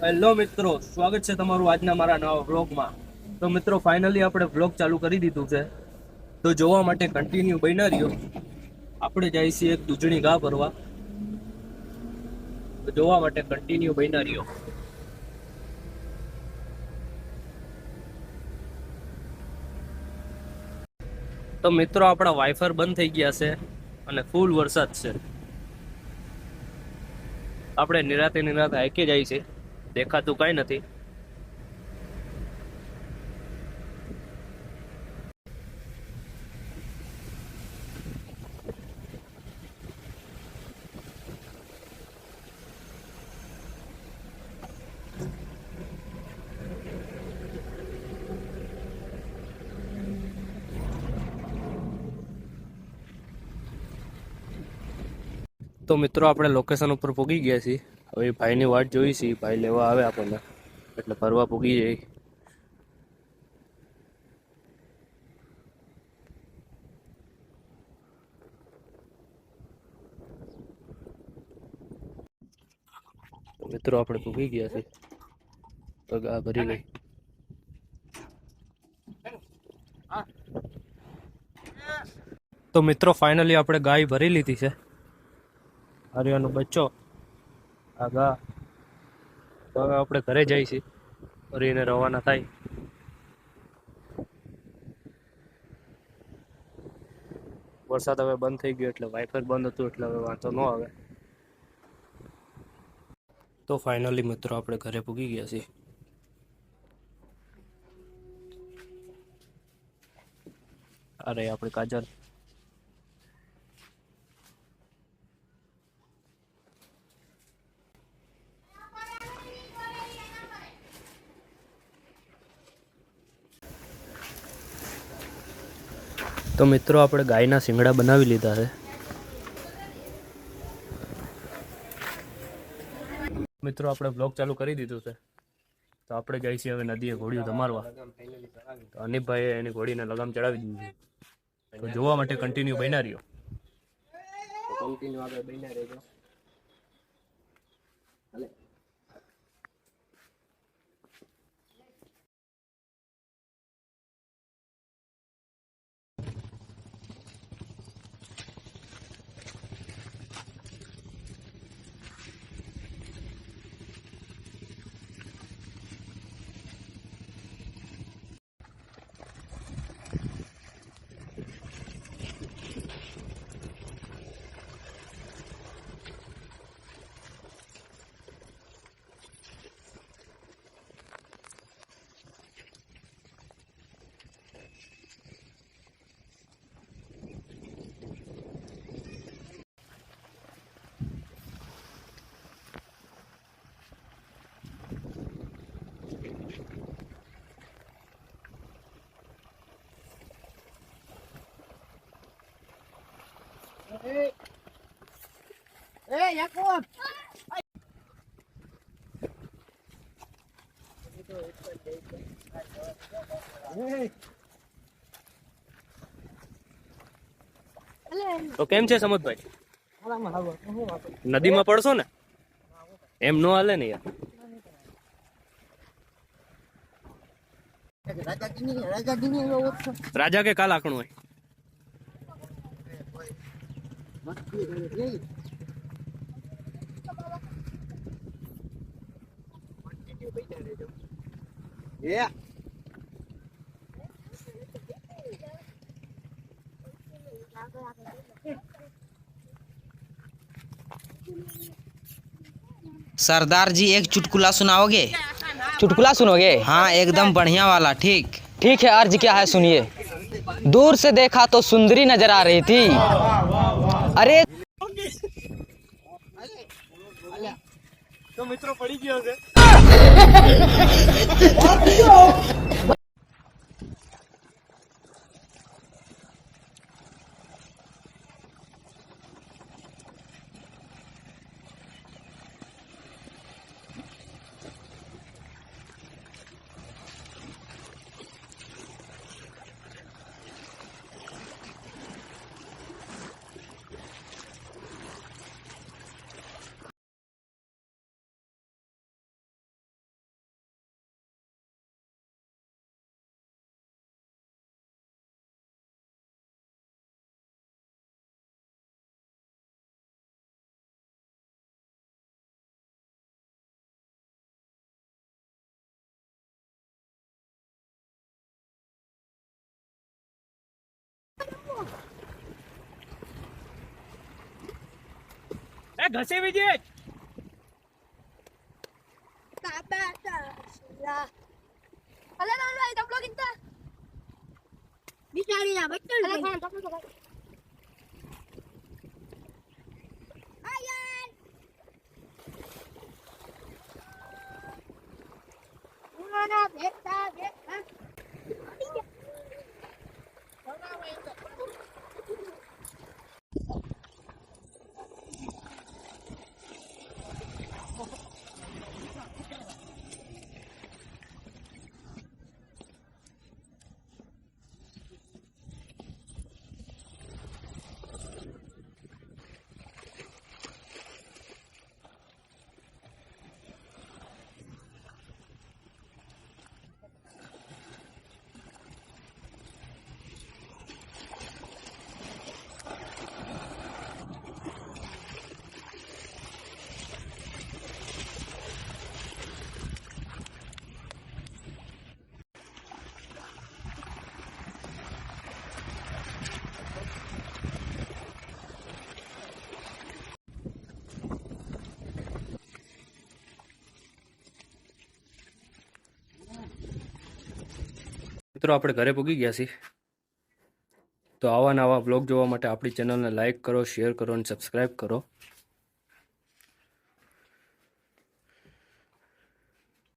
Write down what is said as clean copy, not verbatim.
Hello મિત્રો, સ્વાગત છે તમારું આજના મારા નવા વ્લોગમાં. તો મિત્રો ફાઇનલી આપણે વ્લોગ ચાલુ કરી દીધું છે, તો જોવા માટે કન્ટિન્યુ બન્યા રહ્યો. આપણે જઈએ છીએ એક દૂધણી ઘા ભરવા, તો જોવા માટે કન્ટિન્યુ બન્યા રહ્યો. તો મિત્રો આપણા વાઈફર બંધ થઈ ગયા છે અને ફૂલ વરસાદ છે. આપણે નિરાતે હાઈકે જાય છે, દેખાતું કાંઈ નથી. તો મિત્રો આપણે લોકેશન ઉપર પૂગી ગયા છીએ. હવે ભાઈની વાટ જોઈ છે, ભાઈ લેવા આવે આપણને, એટલે ફરવા પૂગી જાય. મિત્રો આપણે પૂગી ગયા છે, તો ગા ભરી ગઈ. તો મિત્રો ફાઇનલી આપણે ગાય ભરી લીધી છે. હરિયાનો બચ્ચો આ ગા. તો હવે આપણે ઘરે જઈએ છીએ, ફરીને રવાના થાય. વરસાદ હવે બંધ થઈ ગયો, એટલે વાઈફાઈ બંધ હતું, એટલે હવે વાંધો ન આવે. તો ફાઇનલી મિત્રો આપણે ઘરે પૂગી ગયા છીએ. અરે આપણે કાજલ. તો મિત્રો આપણે ગાયના શિંગડા બનાવી લીધા છે. મિત્રો આપણે બ્લોગ ચાલુ કરી દીધું છે, તો આપણે જઈએ છીએ હવે નદીએ ઘોડીઓ ધમારવા. તો અનિપભાઈએ એની ઘોડીને લગામ ચડાવી દીધી. તો જોવા માટે કન્ટિન્યુ બન્યા રહ્યો. કન્ટિન્યુ આગળ બન્યા રહેજો. Jakob! તો કેમ છે સમતભાઈ? નદીમાં પડશો ને? એમ નો હાલે ને યાર. રાજા કે કાલ આખણું હોય. सरदार जी एक चुटकुला सुनाओगे? चुटकुला सुनोगे? हाँ एकदम बढ़िया वाला। ठीक ठीक है, अर्ज क्या है सुनिए। दूर से देखा तो सुंदरी नजर आ रही थी। अरे તો મિત્રો પડી ગયો છે. એ ઘસે વિજય મિત્રો આપણે ઘરે પૂગી ગયા છીએ તો આવા નવા બ્લોગ જોવા માટે આપણી ચેનલને લાઈક કરો શેર કરો અને સબસ્ક્રાઈબ કરો